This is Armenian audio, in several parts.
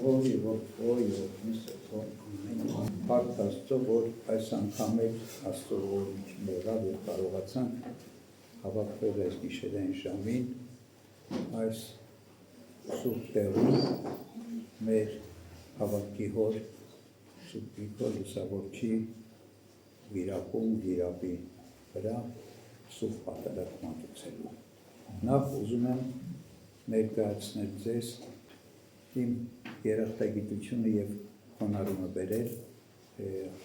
Հոր եւ Որդու եւ Սուրբ Ամեն։ Փառք Աստծո, որ այս անգամ էլ Աստծո օրհնություն եղավ եւ կարողացանք հավաքվել այս գիշերային ժամին այս սուրբ տեղում մեր հավատքի հոր Սուրբ Գրիգոր Լուսավորչի վիրապում վիրապի վրա սուրբ պատարագ մատուցելու։ Նախ ուզում եմ ներկայացնել ձեզ իմ երախտագիտությունը եւ խոնարհումը բերել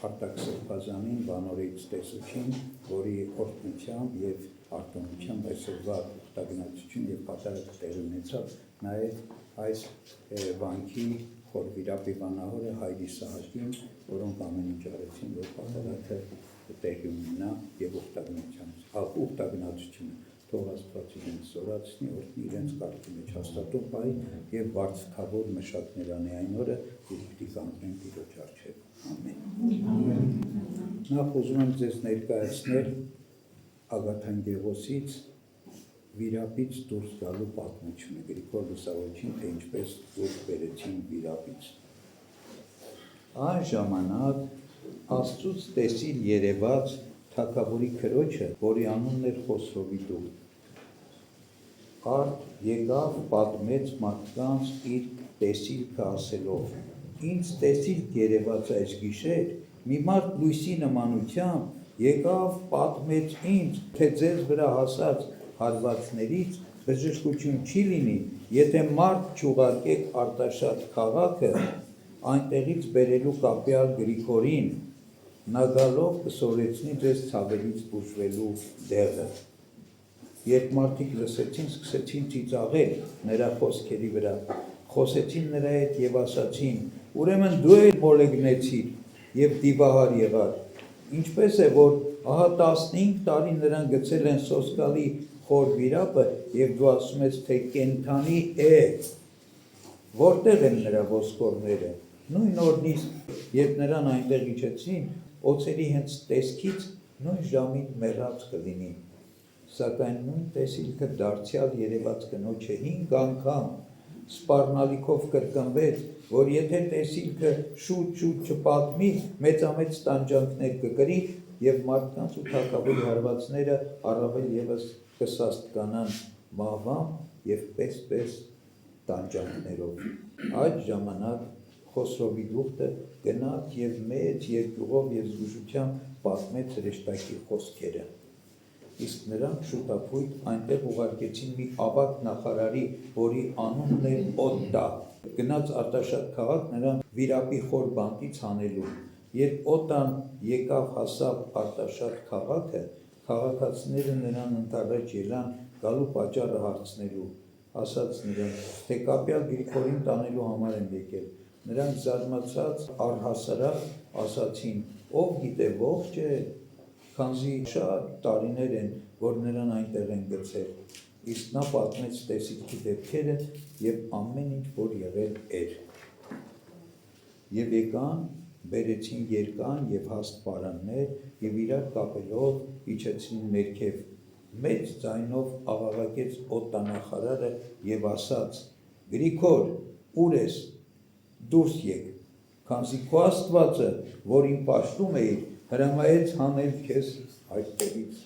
Արտակ Սրբազանին Վանորից տեսուչին, որի օրհնությամբ եւ արտոնությամբ այսօրվա ուխտագնացություն եւ պատարագ տեղի ունեցավ նաեւ այս վանքի խորվիրապի վանահորը Հայրի Սահակին, որոնք ամեն ինչ արեցին, որ պատարագը տեղի ունենա եւ ուխտագնացությունը թող Աստված իրենց զորացնի, օրհնի իրենց կարգի մեջ հաստատում պահի եւ բարձրավոր մշակներ անի այն օրը, երբ պիտի կանգնեն Տիրոջ առջեւ։ Ամեն։ Նախ ուզում եմ ձեզ ներկայացնել Ագաթանկեղոսից վիրապից դուրս գալու պատմությունը Գրիգոր Լուսավորչին, թե ինչպես դուրս բերեցին վիրապից։ Այն ժամանակ Աստծուց տեսիլ երևաց թագավորի քրոջը, որի անունն էր Խոսրովիդուխ։ Արդ եկավ պատմեց մարդկանց իր տեսիլքը ասելով. Ինձ տեսիլք երևաց այս գիշեր, մի մարդ լույսի նմանությամբ եկավ պատմեց ինձ, թե ձեզ վրա հասած հարվածներից բժշկություն չի լինի, եթե մարդ չուղարկեք Արտաշատ քաղաքը, այնտեղից բերելու կապյալ Գրիգորին, նա գալով կսորեցնի ձեզ ցավերից բուժվելու դեղը։ Երբ մարդիկ լսեցին, սկսեցին ծիծաղել նրա խոսքերի վրա, խոսեցին նրա հետ եւ ասացին. ուրեմն դու էլ մոլեգնեցիր եւ դիվահար եղար։ Ինչպես է, որ ահա 15 տարի նրան գցել են սոսկալի խոր վիրապը եւ դու ասում ես, թե կենթանի է։ Որտեղ են նրա ոսկորները։ Նույն օրնից, երբ նրան այնտեղ իջեցին, օծերի հենց տեսքից նույն ժամին մեռած կլինի։ Սակայն նույն տեսիլքը դարձյալ երևաց կնոջը 5 անգամ սպառնալիքով կրկնվեց, որ եթե տեսիլքը շուտ չպատմի, մեծամեծ տանջանքներ կկրի եւ մարդկանց ու թագավորի հարվածները առավել եւս կսաստկանան մահվամբ եւ պես տանջանքներով։ Այդ ժամանակ Խոսրովիդուխը գնաց եւ մեծ երկյուղով եւ զգուշությամբ պատմեց հրեշտակի խոսքերը։ Իսկ նրանք շուտապույտ այնտեղ ուղարկեցին մի ավագ նախարարի, որի անունն էր Օտտա։ Գնաց Արտաշատ քաղաք նրան վիրապի խոր բանտից հանելու։ Երբ Օտտան եկավ հասավ Արտաշատ քաղաքը, քաղաքացիները նրան ընթառաջ ելան գալու պատճառը հարցնելու, ասաց նրան, թե կապյալ Գրիգորին տանելու համար են եկել։ Նրանք զարմացած առհասարակ ասացին, ով գիտե ողջ է, քանզի շատ տարիներ են, որ նրան այնտեղ են գցել։ Իսկ նա պատմեց տեսիլքի դեպքերը եւ ամեն ինչ, որ եղել էր։ Եվ եկան, բերեցին երկան եւ հաստ պարաններ եւ իրար կապելով իջեցին ներքև։ Մեծ ձայնով աղաղակեց Օտտա նախարարը եւ ասաց. Գրիգոր, ուր ես, դուրս եկ, քանզի քո Աստվածը, որին պաշտում էիր, հրամայեց հանել քեզ այդտեղից։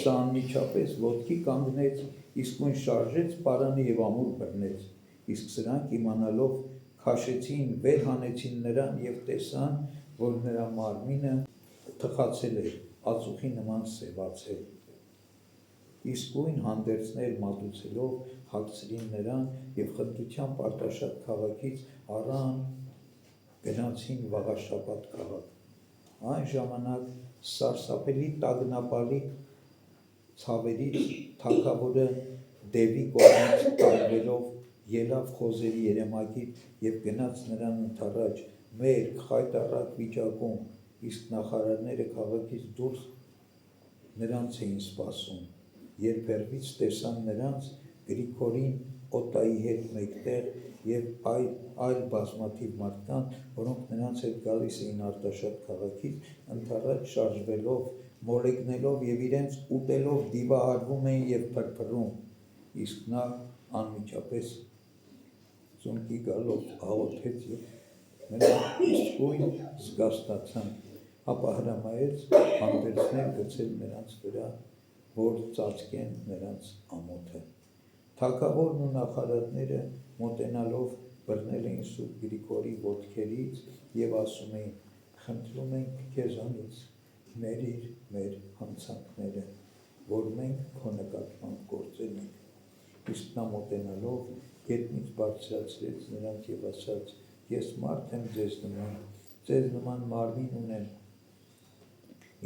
Սա անմիջապես ոտքի կանգնեց, իսկույն շարժեց պարանը եւ ամուր բռնեց, իսկ սրանք իմանալով քաշեցին, վեր հանեցին նրան եւ տեսան, որ նրա մարմինը թխացել է, ածուխի նման սևացել։ Իսկույն հանդերձներ մատուցելով հագցրին նրան եւ խնդրությամբ Արտաշատ քաղաքից առան գնացին Վաղաշապատ քաղաք։ Այն ժամանակ սարսափելի տագնապալի ցավերից թագավորը դեպի կողմից տարվելով ելավ խոզերի երեմակից եւ գնաց նրան ընթառաջ մերկ խայտառակ վիճակում, իսկ նախարարները քաղաքից դուրս նրանց էին սպասում։ Երբ հեռվից տեսան նրանց, Գրիգորին Օտտայի հետ մեկտեղ եւ այլ բազմաթիվ մարդկանց, որոնք նրանց հետ գալիս էին Արտաշատ քաղաքից, ընթառաջ շարժվելով, մոլեգնելով եւ իրենց ուտելով դիվահարվում էին եւ փրփրում, իսկ նա անմիջապես ծունկի գալով աղոթեց և նրանք իսկույն զգաստացան, ապա հրամայեց հանդերձներ գցել նրանց վրա, որ ծածկեն նրանց ամոթը։ Թագավորն ու նախարարները մոտենալով բռնել էին Սուրբ Գրիգորի ոտքերից և ասում էին. «Խնդրում ենք քեզանից, ներիր մեր հանցանքները, որ մենք քո նկատմամբ գործել ենք»։ Իսկ նա մոտենալով գետնից բարձրացրեց նրանց և ասաց. «Ես մարդ եմ ձեզ նման մարմին ունեմ,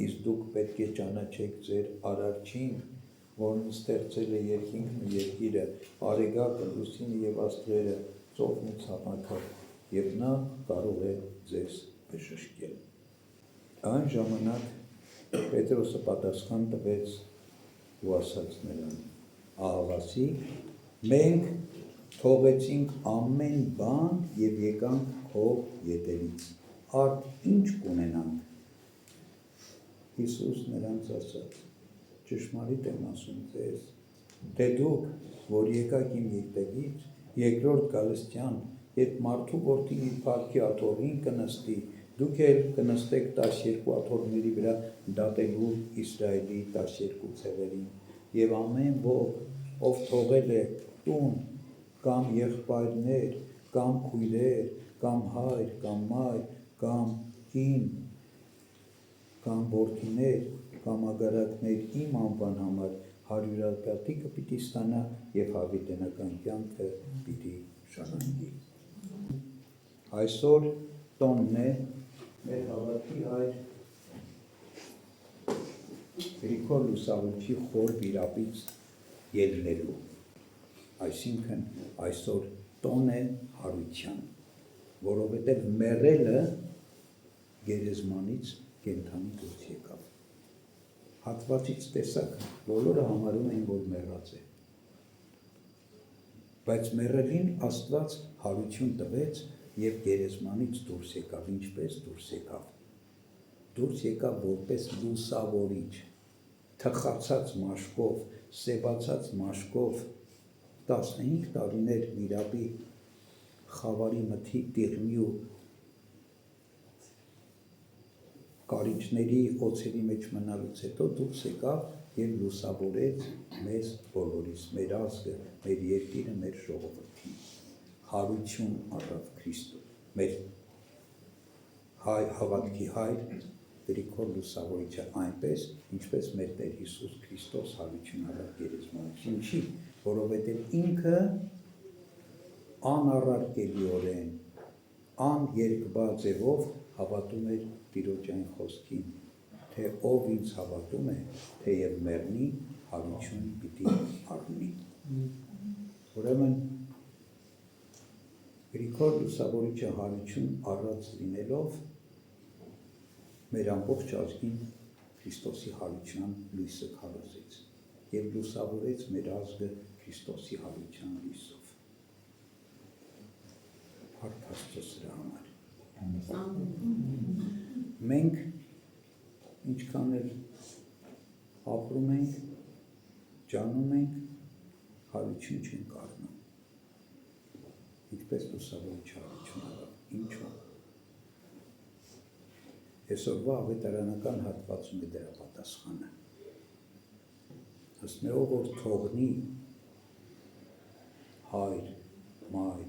իսկ դուք պետք է ճանաչեք ձեր Արարչին, որն ստեղծել է երկինքն ու երկիրը, արեգակը, լուսինը և աստղերը, ծովն ու ցամաքը, և նա կարող է ձեզ բժշկել»։ Այն ժամանակ Պետրոսը պատասխան տվեց ու ասաց նրան. «Աղավասիկ, մենք թողեցինք ամեն բան և եկանք քո ետևից, արդ ի՞նչ կունենանք»։ Հիսուս նրանց ասաց. «Ճշմարիտ եմ ասում ձեզ, թե դուք, որ եկաք իմ ետևից, երկրորդ գալստյան, երբ մարդու որդին իր փառքի աթոռին կնստի, դուք էլ կնստեք 12 աթոռների վրա դատելու Իսրայելի 12 ցեղերին, եւ ամեն ոք, ով թողել է տուն, կամ եղբայրներ, կամ քույրեր, կամ հայր, կամ մայր, կամ կին, կամ որդիներ, կամ ագարակներ իմ անվան համար 100-ատիկը պիտի ստանա և հավիտենական կյանքը պիտի ժառանգի»։ Այսօր տոնն է մեր հավատքի հայր Գրիգոր Լուսավորչի խոր վիրապից ելնելու, այսինքն այսօր տոն է հարության, որովհետև մեռելը գերեզմանից կենդանի դուրս եկավ։ Հատվածից տեսակ բոլորը համարում են, որ մեռած է, բայց մեռելին Աստված հարություն տվեց և գերեզմանից դուրս եկավ։ Ինչպես դուրս եկավ։ Դուրս եկավ որպես լուսավորիչ, թխացած մաշկով, սևացած մաշկով, 15 տարիներ վիրապի, խավարի մթի, տիղմի ու կարիճների օձերի մեջ մնալուց հետո դուրս եկավ և լուսավորեց մեզ բոլորիս, մեր ազգը, մեր երկիրը, մեր ժողովրդին։ Հարություն առավ Քրիստոս, մեր հավատքի հայր Գրիգոր Լուսավորիչը, այնպես, ինչպես մեր Տեր Հիսուս Քրիստոս հարություն առավ գերեզմանից։ Ինչի՞, որովհետև ինքը անառարկելիորեն, աներկբա ձևով հավատում էր Տիրոջ այն խոսքին, թե ով ինձ հավատում է, թեև մեռնի, հարություն պիտի առնի։ Ուրեմն Գրիգոր Լուսավորիչը հարություն առած լինելով մեր ամբողջ ազգին Քրիստոսի հարության լույսը քարոզեց և լուսավորեց մեր ազգը Քրիստոսի հարության լույսով։ Փառք Աստծո սրա համար։ Մենք ինչքան էլ ապրում ենք, ջանում ենք, հարություն չենք առնում։ Ինչպես Լուսավորիչը հարություն առավ, ինչու՞։ Այսօրվա ավետարանական հատվածում է դրա պատասխանը։ Ասում է, ով որ թողնի հայր, մայր,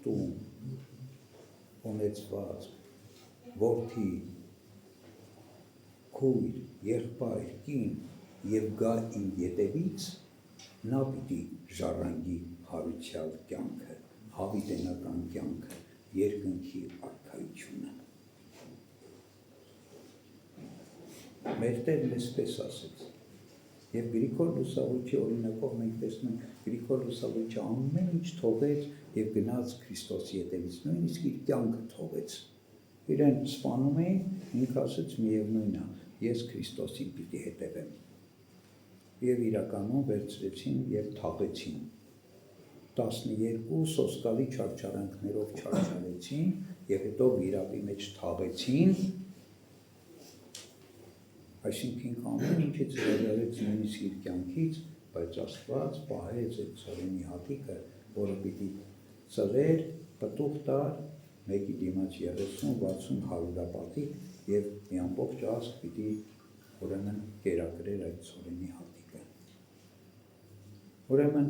տուն, ունեցված, որդի, քույր, եղբայր, կին և գա իմ ետևից, նա պիտի ժառանգի հարության կյանքը, հավիտենական կյանքը, երկնքի արքայությունը։ Մեր Տերն այսպես ասեց։ Եվ Գրիգոր Լուսավորիչի օրինակով մենք տեսնում ենք, Գրիգոր Լուսավորիչը ամեն ինչ թողեց և գնաց Քրիստոսի ետևից, նույնիսկ իր կյանքը թողեց։ Իրեն սպանում էին, ինքը ասեց միևնույն է, ես Քրիստոսին պիտի հետևեմ։ Եվ իրականում վերցրեցին և թաղեցին։ 12 սոսկալի չարչարանքներով չարչարեցին և հետո վիրապի մեջ թաղեցին, այսինքն ամեն ինչից հրաժարեց նույնիսկ իր կյանքից, բայց Աստված պահեց այդ ցորենի հատիկը, որը պիտի ծվեր, պտուղ տար, մեկի դիմաց 30, 60 հարյուրապատիկ եւ մի ամբողջ ազգ պիտի ուրեմն կերակրեր այդ ծորենի հատիկը։ Ուրեմն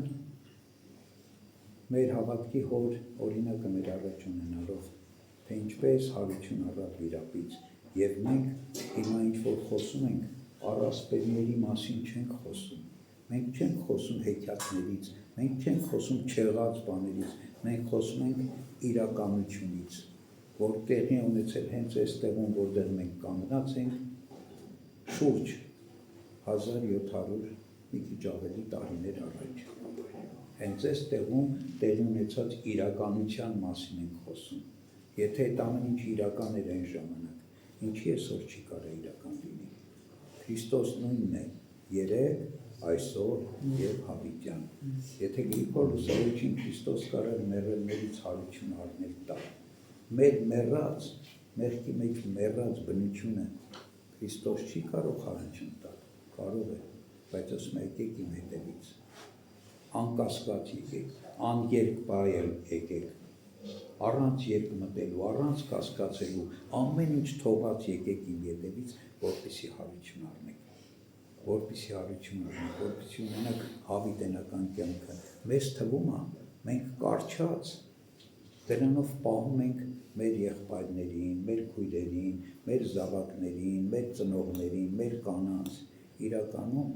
մեր հավատքի հոր օրինակը մեր առաջ ունենալով, թե ինչպես հարություն առավ վիրապից եւ մենք հիմա ինչ որ խոսում ենք, առասպելների մասին չենք խոսում, մենք չենք խոսում հեքիաթներից, մենք չենք խոսում չեղած բաներից, մենք խոսում ենք իրականությունից, որ տեղի ունեցել հենց այս տեղում, որտեղ մենք կանգնած ենք, շուրջ 1700 մի քիչ ավելի տարիներ առաջ։ Հենց այս տեղում տեղի ունեցած իրականության մասին ենք խոսում։ Եթե այդ ամեն ինչ իրական էր այն ժամանակ, ինչի այսօր չի կարող իրական լինի։ Քրիստոս նույնն է երեկ, այսօր եւ հավիտյան։ Եթե Գրիգոր Լուսավորչին Քրիստոս կարող մեռելներից հարություն առնել տալ, մեր մեռած, մեղքի մեջ մեռած բնությունը Քրիստոս չի կարող հարություն տալ, կարող է, բայց ասում է եկեք իմ հետևից, անկասկած եկեք, աներկբա եկեք, առանց երկմտելու, առանց կասկածելու, ամեն ինչ թողած եկեք իմ հետևից, որպեսզի հարություն առնեք, որպեսզի հարություն առնեք, որպեսզի ունենաք հավիտենական կյանքը։ Մեզ թվում է, մենք կարճած դրանով պահում ենք մեր եղբայրներին, մեր քույրերին, մեր զավակներին, մեր ծնողներին, մեր կանանց, իրականում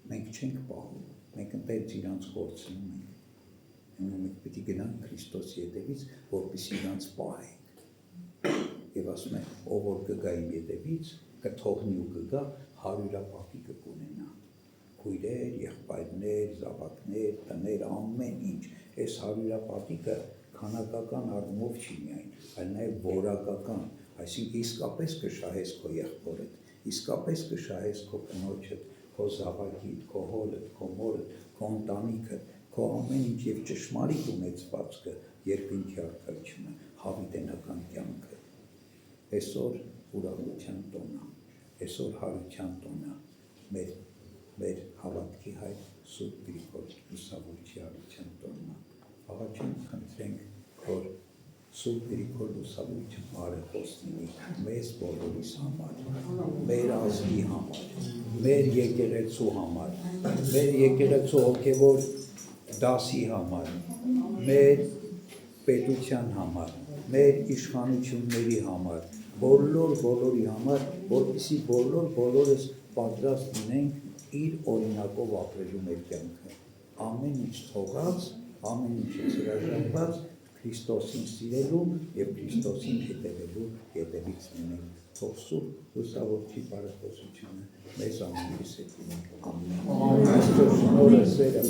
մենք չենք պահում, մենք ընտենց իրանց կորցնում ենք, մենք պիտի գնանք Քրիստոսի հետևից, որպեսզի իրանց պահենք, եւ ասում է, ով որ կգա իմ հետևից, կթողնի ու կգա, հարյուրապատիկը կունենա, քույրեր, եղբայրներ, զավակներ, տներ, ամեն ինչ, այս հարյուրապատիկը քանակական առումով չի միայն, այլ նաև որակական, այսինքն իսկապես կշահես քո եղբորդ, իսկապես կշահես քո կնոջդ, քո զավակիդ, քո հորդ, քո մորդ, քո ընտանիքդ, քո ամեն ինչ եւ ճշմարիտ ունեցվածքը, երկնքի արքայությունը, հավիտենական կյանքը։ Այսօր ուրախության տոն է, այսօր հարության տոն է, մեր հավատքի հայր Սուրբ Գրիգոր Լուսավորչի հարության տոնն է։ Աղաչենք, խնդրենք, որ Սուրբ Գրիգոր Լուսավորչը բարեխոս լինի մեզ բոլորիս համար, մեր ազգի համար, մեր եկեղեցու համար, մեր եկեղեցու հոգևոր դասի համար, մեր պետության համար, մեր իշխանությունների համար, բոլորի համար, որպեսզի բոլորս պատրաստ լինենք իր օրինակով ապրելու մեր կյանքը։ Ամեն ինչ թողած, ամեն ինչից հրաժարված Քրիստոսին սիրելու եւ Քրիստոսին հետևելու հետևից լինենք։ Թող Սուրբ Լուսավորչի բարեխոսությունը մեզ ամենից հետ լինի։ Ամեն։ Աստծո շնորհը, սերը,